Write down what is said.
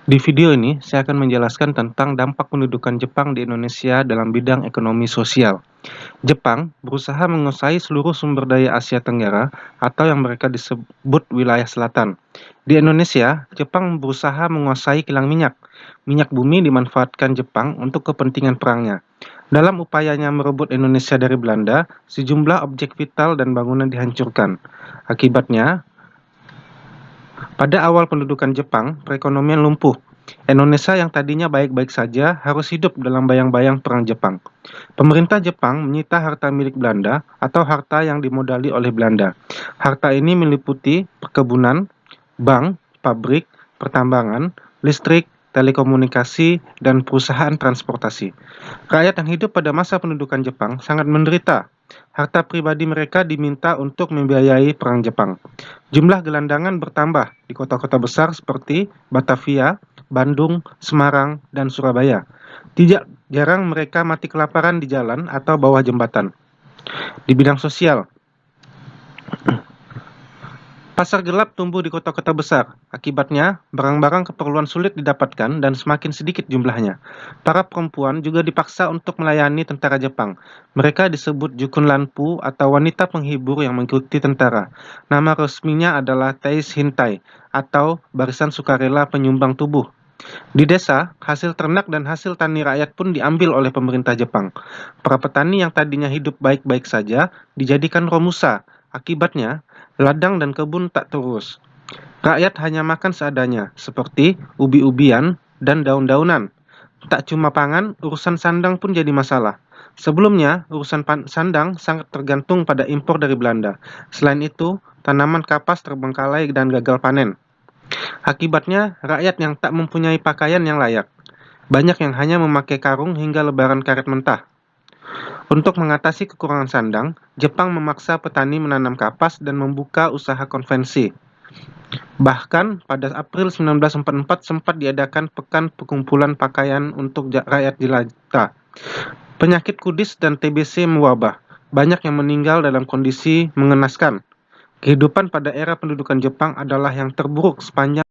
Di video ini, saya akan menjelaskan tentang dampak pendudukan Jepang di Indonesia dalam bidang ekonomi sosial. Jepang berusaha menguasai seluruh sumber daya Asia Tenggara atau yang mereka disebut wilayah selatan. Di Indonesia, Jepang berusaha menguasai kilang minyak. Minyak bumi dimanfaatkan Jepang untuk kepentingan perangnya. Dalam upayanya merebut Indonesia dari Belanda, sejumlah objek vital dan bangunan dihancurkan. Akibatnya, pada awal pendudukan Jepang, perekonomian lumpuh. Indonesia yang tadinya baik-baik saja harus hidup dalam bayang-bayang perang Jepang. Pemerintah Jepang menyita harta milik Belanda atau harta yang dimodali oleh Belanda. Harta ini meliputi perkebunan, bank, pabrik, pertambangan, listrik, telekomunikasi, dan perusahaan transportasi. Rakyat yang hidup pada masa pendudukan Jepang sangat menderita. Harta pribadi mereka diminta untuk membiayai perang Jepang. Jumlah gelandangan bertambah di kota-kota besar seperti Batavia, Bandung, Semarang, dan Surabaya. Tidak jarang mereka mati kelaparan di jalan atau bawah jembatan. Di bidang sosial, pasar gelap tumbuh di kota-kota besar. Akibatnya, barang-barang keperluan sulit didapatkan dan semakin sedikit jumlahnya. Para perempuan juga dipaksa untuk melayani tentara Jepang. Mereka disebut Jukun Lanpu atau wanita penghibur yang mengikuti tentara. Nama resminya adalah Teis Hintai atau Barisan Sukarela Penyumbang Tubuh. Di desa, hasil ternak dan hasil tani rakyat pun diambil oleh pemerintah Jepang. Para petani yang tadinya hidup baik-baik saja dijadikan romusa. Akibatnya, ladang dan kebun tak terurus. Rakyat hanya makan seadanya, seperti ubi-ubian dan daun-daunan. Tak cuma pangan, urusan sandang pun jadi masalah. Sebelumnya, urusan sandang sangat tergantung pada impor dari Belanda. Selain itu, tanaman kapas terbengkalai dan gagal panen. Akibatnya, rakyat yang tak mempunyai pakaian yang layak. Banyak yang hanya memakai karung hingga lebaran karet mentah. Untuk mengatasi kekurangan sandang, Jepang memaksa petani menanam kapas dan membuka usaha konvensi. Bahkan pada April 1944 sempat diadakan pekan perkumpulan pakaian untuk rakyat jelata. Penyakit kudis dan TBC mewabah. Banyak yang meninggal dalam kondisi mengenaskan. Kehidupan pada era pendudukan Jepang adalah yang terburuk sepanjang